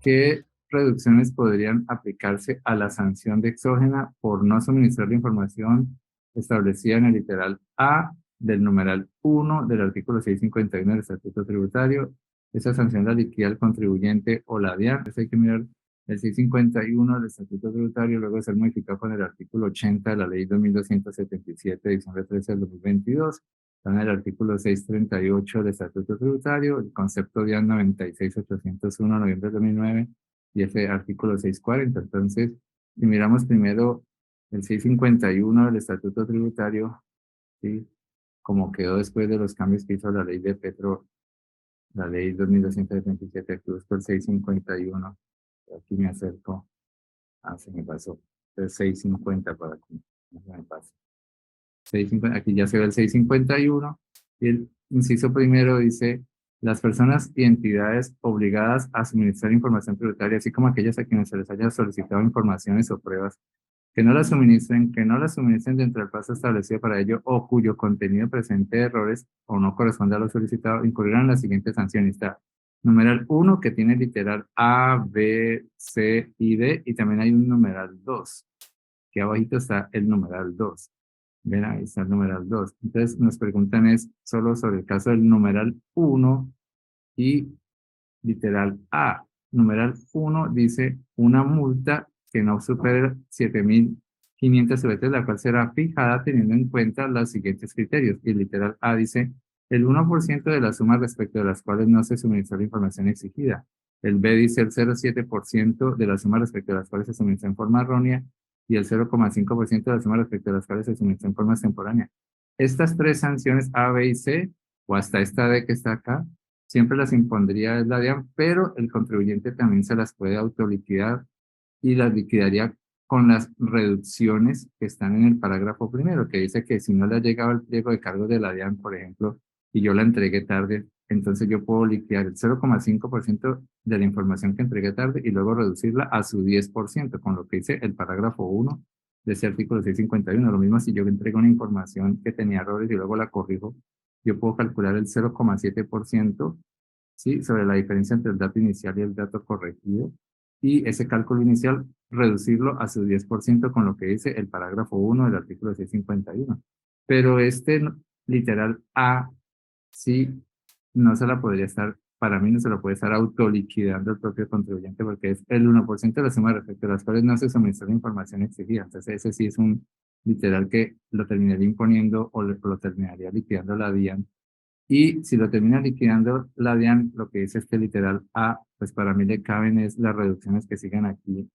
¿Qué reducciones podrían aplicarse a la sanción de exógena por no suministrar la información establecida en el literal A del numeral 1 del artículo 651 del Estatuto Tributario? Esa sanción la liquida el contribuyente o la DIAN. Entonces hay que mirar el 651 del Estatuto Tributario, luego de ser modificado con el artículo 80 de la Ley 2277 de diciembre 13 del 2022. Está en el artículo 638 del Estatuto Tributario, el concepto DIAN 96801, noviembre de 2009, y ese artículo 640. Entonces, si miramos primero el 651 del Estatuto Tributario, ¿sí? Como quedó después de los cambios que hizo la ley de Petro, la ley 2227, aquí busco el 651. Aquí me acerco. Se me pasó. El 650 para que no se me pase. 650, aquí ya se ve el 651 y el inciso primero dice: las personas y entidades obligadas a suministrar información tributaria, así como aquellas a quienes se les haya solicitado informaciones o pruebas, que no las suministren dentro del plazo establecido para ello o cuyo contenido presente errores o no corresponde a lo solicitado, incurrirán en las siguientes sanciones. Está numeral 1, que tiene literal A, B, C y D, y también hay un numeral 2, que abajito está el numeral 2. Ven, ahí está el numeral 2. Entonces nos preguntan es solo sobre el caso del numeral 1 y literal A. Numeral 1 dice una multa que no supere 7.500 UF, la cual será fijada teniendo en cuenta los siguientes criterios. Y literal A dice el 1% de la suma respecto de las cuales no se suministró la información exigida. El B dice el 0,7% de la suma respecto de las cuales se suministró en forma errónea, y el 0,5% de la suma respecto de las cuales se suministró en forma extemporánea. Estas tres sanciones A, B y C, o hasta esta D que está acá, siempre las impondría la DIAN, pero el contribuyente también se las puede autoliquidar y las liquidaría con las reducciones que están en el parágrafo primero, que dice que si no le ha llegado el pliego de cargos de la DIAN, por ejemplo, y yo la entregué tarde, entonces yo puedo liquidar el 0,5% de la información que entregué tarde y luego reducirla a su 10%, con lo que dice el parágrafo 1 de ese artículo 651. Lo mismo si yo entrego una información que tenía errores y luego la corrijo, yo puedo calcular el 0,7%, ¿sí? Sobre la diferencia entre el dato inicial y el dato corregido, y ese cálculo inicial reducirlo a su 10% con lo que dice el parágrafo 1 del artículo 651. Pero literal A, sí, no se la podría estar, para mí no se lo puede estar autoliquidando el propio contribuyente, porque es el 1% de la suma respecto a las cuales no se suministró la información exigida. Entonces ese sí es un literal que lo terminaría imponiendo o lo terminaría liquidando la DIAN. Y si lo termina liquidando la DIAN, lo que dice es que literal A, pues para mí le caben es las reducciones que sigan aquí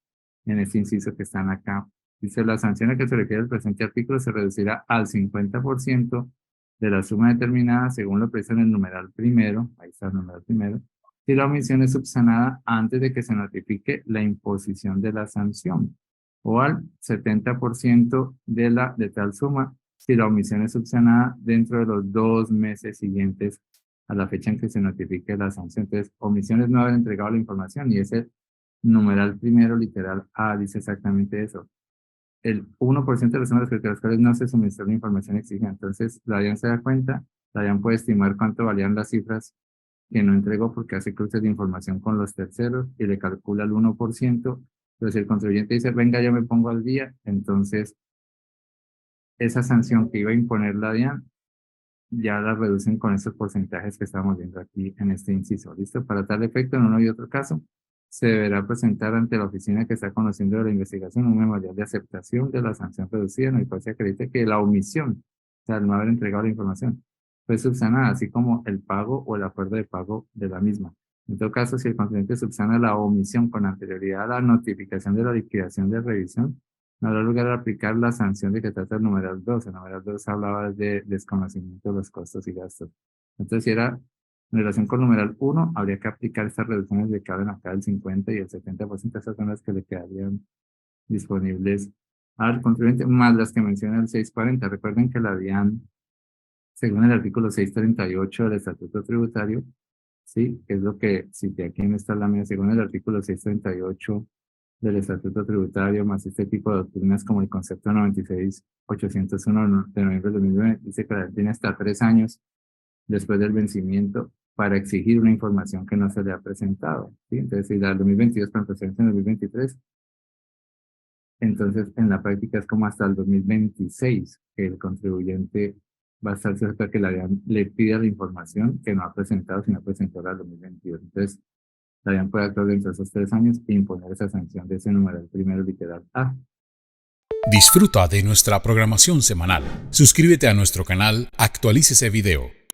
en este inciso que están acá. Dice: la sanción a que se refiere el presente artículo se reducirá al 50% de la suma determinada según lo previsto en el numeral primero, ahí está el numeral primero, si la omisión es subsanada antes de que se notifique la imposición de la sanción, o al 70% de tal suma si la omisión es subsanada dentro de los 2 meses siguientes a la fecha en que se notifique la sanción. Entonces, omisión es no haber entregado la información, y ese numeral primero, literal A, dice exactamente eso. El 1% de las sumas respecto a las cuales no se suministró la información exigida. Entonces, la DIAN se da cuenta, la DIAN puede estimar cuánto valían las cifras que no entregó porque hace cruces de información con los terceros y le calcula el 1%. Pero si el contribuyente dice: venga, yo me pongo al día, entonces esa sanción que iba a imponer la DIAN ya la reducen con estos porcentajes que estamos viendo aquí en este inciso. ¿Listo? Para tal efecto, en uno y otro caso, se deberá presentar ante la oficina que está conociendo de la investigación un memorial de aceptación de la sanción reducida en el cual se acredite que la omisión, o sea, el no haber entregado la información, fue subsanada, así como el pago o el acuerdo de pago de la misma. En todo caso, si el contribuyente subsana la omisión con anterioridad a la notificación de la liquidación de revisión, no habrá lugar a aplicar la sanción de que trata el numeral 2. El numeral 2 hablaba de desconocimiento de los costos y gastos. Entonces, si era en relación con el numeral 1, habría que aplicar estas reducciones de que hablan acá del 50 y el 70%. Esas son las que le quedarían disponibles al contribuyente, más las que menciona el 640. Recuerden que la DIAN, según el artículo 638 del Estatuto Tributario, ¿sí? Que es lo que cité aquí en esta lámina, según el artículo 638 del Estatuto Tributario, más este tipo de doctrinas como el concepto 96.801 de noviembre de 2009, dice que la tiene hasta 3 años después del vencimiento para exigir una información que no se le ha presentado, ¿sí? Entonces, si la del 2022 para presenta en el 2023, entonces en la práctica es como hasta el 2026 que el contribuyente va a estar cerca de que le pida la información que no ha presentado, sino presentó la del 2022. Entonces, la DIAN puede actuar dentro de esos 3 años e imponer esa sanción de ese numeral primero literal A. Disfruta de nuestra programación semanal. Suscríbete a nuestro canal Actualícese Video